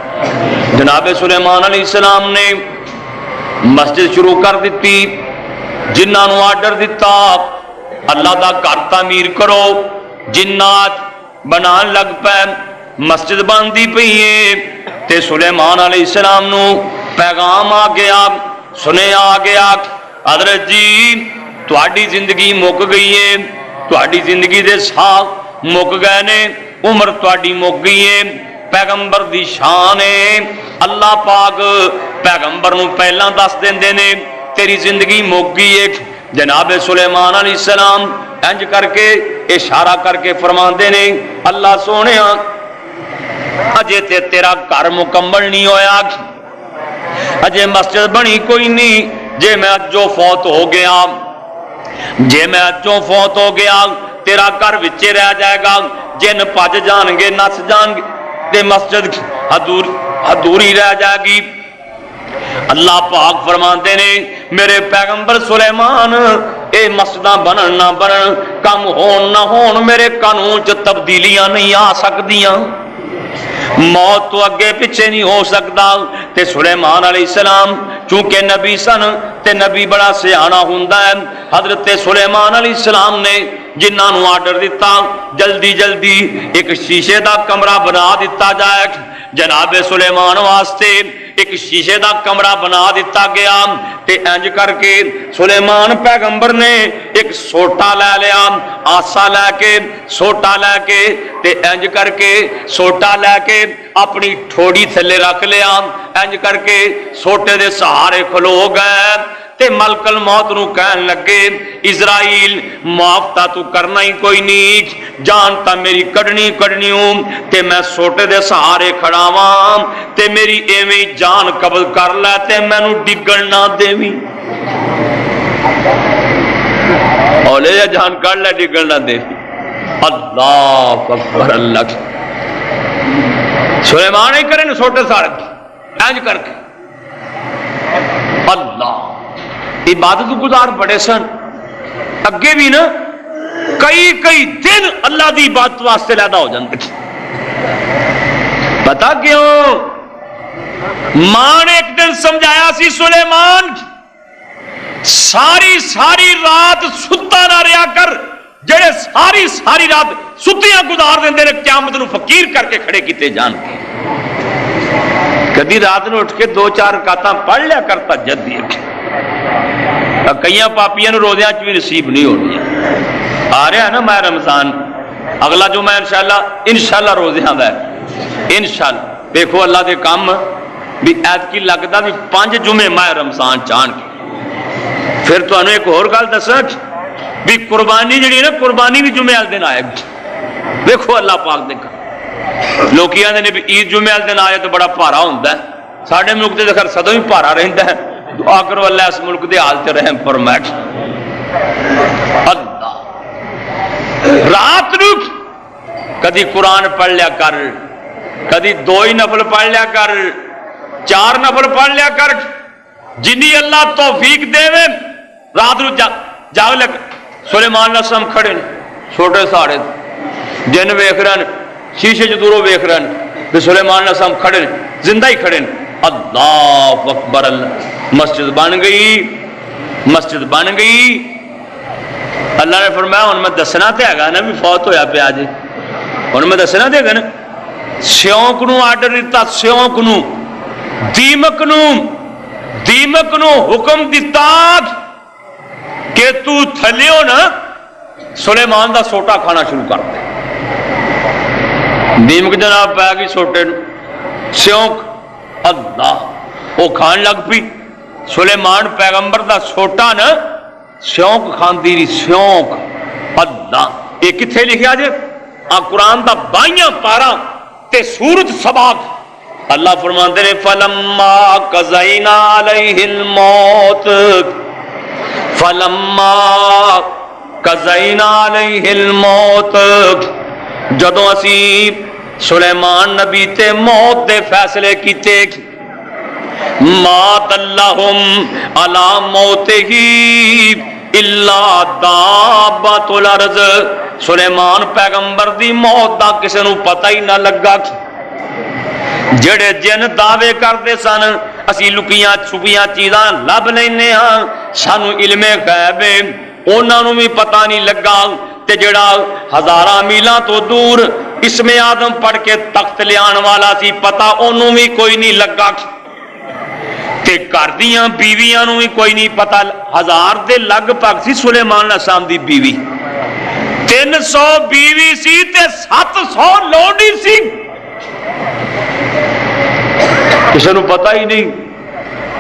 جناب سلیمان علیہ السلام نے مسجد شروع کر دیتی، جنہاں نو آرڈر دیتا اللہ دا گھر تعمیر کرو، جنات بنان لگ پے، مسجد باندھی پئی ہے۔ تے سلیمان علیہ السلام نو پیغام آ گیا، سنے آ گیا حضرت جی تہاڈی زندگی مک گئی ہے، تہاڈی زندگی دے سال مک گئے نے، عمر تہاڈی مک گئی ہے۔ پیغمبر دی شان ہے۔ اللہ پاک پیغمبر نو پہلا دس دیندے نے تیری زندگی مک گئی ہے۔ جناب سلیمان علیہ السلام انج کر کے اشارہ کر کے فرماندے نے اللہ سونے اجے تے تیرا گھر مکمل نہیں ہویا، اجے مسجد بنی کوئی نہیں، جے میں اجوں فوت ہو گیا، جے میں اجوں فوت ہو گیا تیرا گھر وچے رہ جائے گا، جن بھج جان گے نس جان گے تے مسجد ادھوری رہ جائے گی۔ اللہ پاک فرماندے نے میرے پیغمبر سلیمان اے مسجداں بنن نہ بنن، کم ہون نہ ہون، میرے قانون چ تبدیلیاں نہیں آ سکدیاں، موت تو اگے پیچھے نہیں ہو سکتا۔ تے سلیمان علیہ السلام چونکہ نبی سن تے نبی بڑا سیانا ہوندا ہے، حضرت سلیمان علیہ السلام نے جنہاں نو آرڈر دیتا جلدی جلدی ایک شیشے دا کمرہ بنا دیتا جائے، جناب سلیمان واسطے ایک شیشے دا کمرہ بنا دیتا گیا تے انج کر کے سلیمان پیغمبر نے ایک سوٹا لے لیا، آسا لے کے سوٹا لے کے تے انج کر کے سوٹا لے کے اپنی ٹھوڑی تھلے رکھ لیا، انج کر کے سوٹے دے سہارے کھلو گئے تے ملک الموت نو کہن لگے اسرائیل معاف تا تو کرنا ہی کوئی نہیں، جان تا میری کڈنی کڈنی ہوں تے میں سوٹے دے سہارے کھڑا واں تے میری ایویں جان قبض کر لے تے مینوں ڈگن نہ دیویں، اولے جان کر لے ڈگن نہ دیویں۔ اللہ اکبر، اللہ سلیمان ہی کرے نا سوٹے سہارے انج کر کے، اللہ عبادت گزار بڑے سن، اگے بھی نا کئی دن اللہ دی عبادت واسطے لیدا ہو جاندے، پتا کیوں؟ ماں نے ایک دن سمجھایا سی سلیمان ساری رات ستا نہ رہیا کر، جڑے ساری رات ستیاں گزار دیندے نے قیامت نو فقیر کر کے کھڑے کیتے جان کے، کدی رات نو اٹھ کے 2-4 رکعتاں پڑھ لیا کرتا جدی کئی پاپیاں نو روزیاں چ بھی نصیب نہیں ہونی۔ آ رہا ہے نا ماہ رمضان، اگلا جو میں انشاءاللہ روزیاں دا ہے انشاءاللہ، دیکھو اللہ دے کام بھی ایت کی لگتا بھی 5 جمعے ماہ رمضان چان کے۔ پھر تو انہوں ایک اور گل دساں بھی قربانی جڑی ہے نا، قربانی بھی جمعے والے دن آئے گی، دیکھو اللہ پاک دے کام۔ لوگ آتے ہیں بھی عید جمعے والے دن آئے تو بڑا بھارا ہوتا ہے، ساڈے ملک تے خیر سدوں ہی بھارا رہتا ہے، دعا کرو اللہ اس ملک دے حال تے رحم فرمائے۔ اللہ رات نو کدی قرآن پڑھ لیا کر، کدی 2 ہی نفل پڑھ لیا کر، 4 نفل پڑھ لیا کر، جنی اللہ توفیق دے رات نو جاگ لگ۔ سلیمان علیہ السلام کھڑے چھوٹے ساڑے جن ویکھ رہے ہیں، شیشے چ دوروں ویکھ رہے ہیں، سلیمان علیہ السلام کھڑے زندہ ہی کھڑے، اللہ اکبر، اللہ مسجد بن گئی، مسجد بن گئی۔ اللہ نے فرمایا ہن میں دسنا تے ہے نا بھی فوت ہویا پیا جی، ہن میں دسنا تے ہے نا۔ سیونک نو آرڈر دیتا، سیونک نو دیمک نو حکم دیتا کہ تو تھلیو نا سلیمان دا سوٹا کھانا شروع کر دے۔ دیمک جناب پہ گئی سوٹے نو، سیونک اللہ وہ کھان لگ پی، سلیمان پیغمبر دا سوٹا نا سیونک کھاندی رہی، سیونک۔ اللہ یہ کتھے لکھیا جے؟ قرآن دا 22 پارا تے سورۃ سبا، اللہ فرماندے نے فلما قضینا علیہ الموت، فلما قضینا علیہ الموت، جدوں اسی سلیمان نبی تے موت دے فیصلے کیتے، ما دلہم علی موتہ الا دابۃ الارض، سلیمان پیغمبر دی موت دا کسے نو پتہ ہی نہ لگا۔ جڑے جن دعوے کرتے سن اسی لکیاں چھپیاں چیزاں لب لینے ہاں، سانو علم غیب ہے، انہاں نو بھی پتہ نہیں لگا۔ تے جڑا 1000 میلاں تو دور اسم آدم پڑھ کے تخت لیان والا سی، پتہ انہوں بھی کوئی نہیں لگا، تے گھر دیاں بیویاں نو بھی کوئی نہیں پتہ۔ 1000 دے لگ بھگ سی سلیمان علیہ السلام دی بیوی، 300 بیوی سی تے 700 لوڈی سی۔ کسی کو پتہ ہی نہیں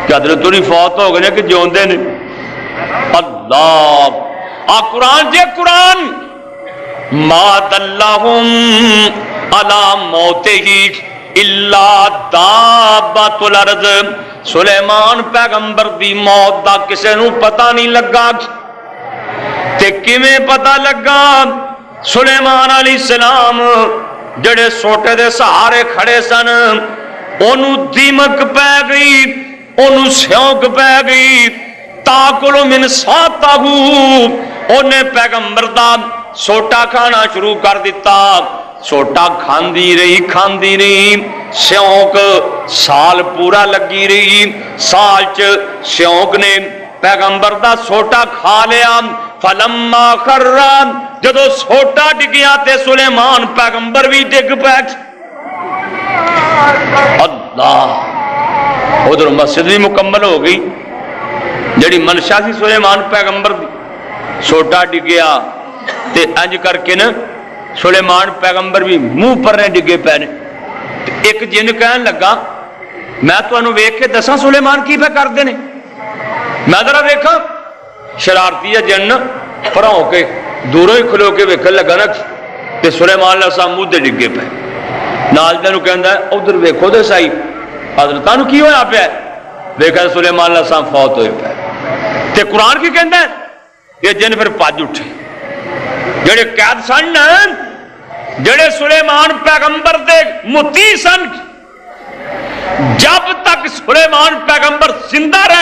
کہ حضرت علی فوت ہو گئے کہ جیوندے نے. اللہ قرآن جے قرآن ما دلہم علی موتہ الا دابۃ الارض. سلیمان پیغمبر دی موت دا کسے نو پتہ نہیں لگا تے کیویں پتہ لگا؟ سلیمان علیہ السلام جڑے سوٹے دے سہارے کھڑے سن انہوں دیمک پہ گئی، انہوں سیونک پہ گئی. تاکل من ساتہ انہیں پیغمبر دا سوٹا کھانا شروع کر دیتا. سوٹا کھاندی رہی سیونک سال پورا لگی رہی. سال چ سیونک نے پیغمبر دا سوٹا کھا لیا. فلما خر جدو سوٹا ڈگیا تے سلیمان پیغمبر بھی ڈگ پے. اللہ ادھر مسجد بھی مکمل ہو گئی. جڑی منشا سی سلیمان پیغمبر دی سوٹا ڈگیا تے انج کر کے نا سلیمان پیغمبر بھی منہ پر نے ڈگے پے نے. ایک جن کہن لگا میں تانوں ویکھ کے دساں سلیمان کی پہ کردے نے. میں ذرا ویکھاں. شرارتی جن پرا ہو کے دوروں ہی کھلو کے ویکھن لگا نا تے سلیمان علیہ السلام منہ تے ڈگے پے. نال دے نوں کہندا ہے ادھر ویکھو تے صحیح حضرتاں نوں کی ہویا پیا؟ ویکھا سلیمان علیہ السلام فوت ہوئے پے. تے قرآن کی کہندا ہے؟ یہ جن پھر پج اٹھے جڑے قید سن جڑے سلیمان پیغمبر دے متی سن. جب تک سلیمان پیغمبر زندہ رہ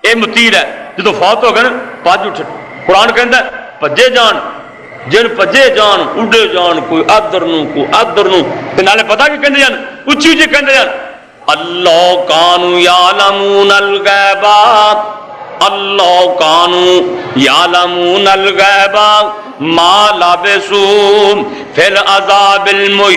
اے متی رہ جدو فوت ہو گئے نا پج اٹھے. قرآن کہندا ہے پجے جان جن پجے جان اڈے جان کوئی ادھر نو کوئی ادھر نو. تے نالے پتہ کی کہندے جان اچھی اچھی کہندے جان اللہ کانوا یعلمون الغیب اللہ کانوا یعلمون الغیب ما لبثوا فی العذاب المہین.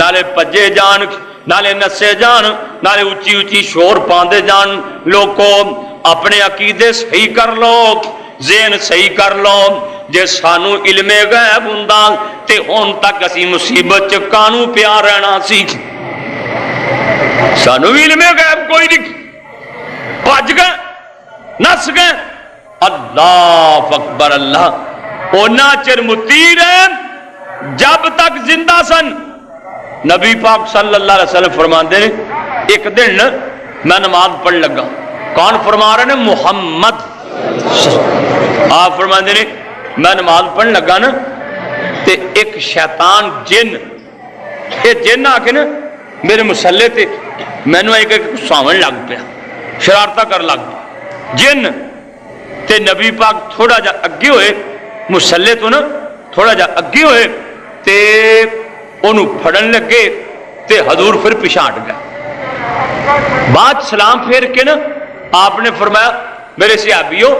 نالے پجے جان نالے نسے جان نالے اچھی اچھی شور پاندے جان. لوگوں اپنے عقیدے صحیح کر لو، ذہن صحیح کر لو. جے سانو علم غیب ہوندا تے ہن تک اسی مصیبت چ کانوں پیا رہنا سی. سانو علم غیب کوئی نہیں. بھج گئے نس گئے. اللہ اکبر. اللہ اونا چر متی رہے جب تک زندہ سن. نبی پاک صلی اللہ علیہ وسلم فرماندے نے ایک دن میں نماز پڑھ لگا. کون فرما رہے ہیں؟ محمد. آپ فرماندے نے میں نماز پڑھ لگا نا تے ایک شیطان جن یہ جن آ کے نا میرے مسلے تے مینوں ایک ساون لگ پیا شرارتہ کر لگ پیا جن. تے نبی پاک تھوڑا جا اگے ہوئے مسلے تو نا تھوڑا جا اگے ہوئے تے انہوں پھڑن لگے تے حضور پھر پیچھے ہٹ گئے. بعد سلام پھیر کے نا آپ نے فرمایا میرے صحابیوں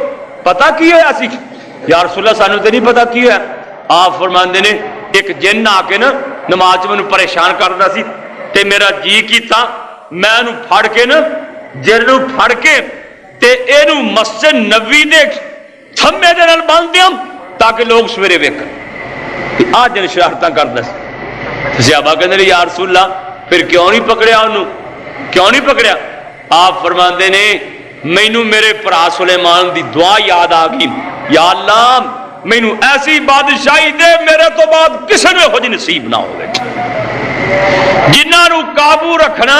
پتہ کی ہے اسی؟ یا رسول اللہ سانو تے نہیں پتہ کی ہے. آپ فرماندے نے ایک جن آ کے نا نماز میں پریشان کردا سی تے میرا جی کیتا میں انہوں پھڑ کے نا جن نوں پھڑ کے تے اینوں مسجد نبوی دے تھمے دے نال باندھ دیاں تاکہ لوگ سویرے ویکھن. آ جن شرارتاں کردا سی. صحابہ کہندے نے یا رسول اللہ پھر کیوں نہیں پکڑیا انہوں؟ کیوں نہیں پکڑیا؟ آپ فرماندے نے مینوں میرے بھرا سلیمان دی دعا یاد آ گئی یا اللہ مینوں ایسی بادشاہی دے میرے تو بعد کسی نے ہو جی نصیب نہ ہوئے. جنہاں نوں قابو رکھنا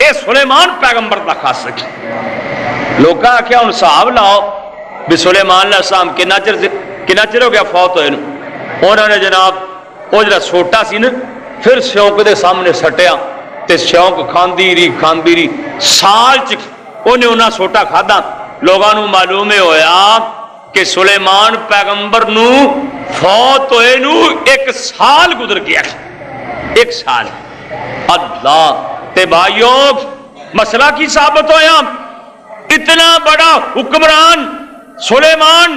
اے سلیمان پیغمبر دا خاص ہے. لوکاں آکھیا ہن حساب لاؤ بھی سلیمان علیہ السلام کنا چر ہو گیا فوت ہوئے نوں. انہوں نے جناب وہ جڑا سوٹا سی نا پھر سیونک دے سامنے سٹیا تے سیونک کھاندی رہی سال چ انہیں انہاں سوٹا کھادا. لوگاں نوں معلوم ہویا کہ سلیمان پیغمبر نو فوت ہوئے نو ایک سال گزر گیا. ایک سال. اللہ تے بھائیو مسئلہ کی ثابت ہویا اتنا بڑا حکمران سلیمان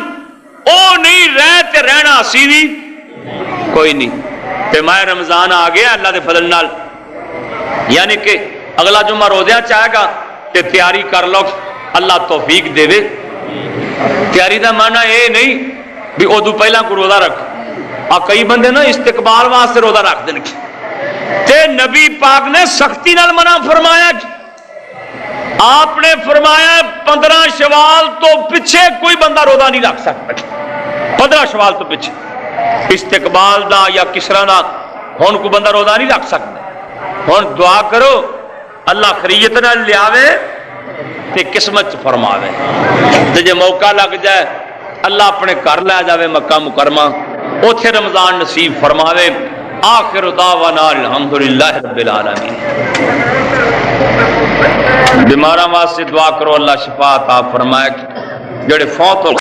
او نہیں رہتے رہنا سی بھی کوئی نہیں. تے ماہ رمضان آ گیا اللہ دے فضل نال یعنی کہ اگلا جمعہ روزہ چاہے گا کہ تیاری کر لو اللہ توفیق دے دے. تیاری دا معنی اے نہیں بھی ادو پہلا کو روزہ رکھ. کئی بندے نا استقبال واسطے روزہ رکھ دیں تے نبی پاک نے سختی نال منع فرمایا. آپ نے فرمایا 15 شوال تو پیچھے کوئی بندہ روزہ نہیں رکھ سکتا. 15 شوال تو پیچھے استقبال دا یا کسرا دا ہن کوئی بندہ روزہ نہیں رکھ سکتا. ہن دعا کرو اللہ خریت نال لیاوے تے قسمت فرماوے. تے جے موقع لگ جائے اللہ اپنے گھر لے جاوے مکہ مکرمہ، اوتھے رمضان نصیب فرماوے. آخر دعوانا الحمدللہ رب العالمین. بیماراں واسطے دعا کرو اللہ شفا عطا فرمائے. جڑے فوت ہو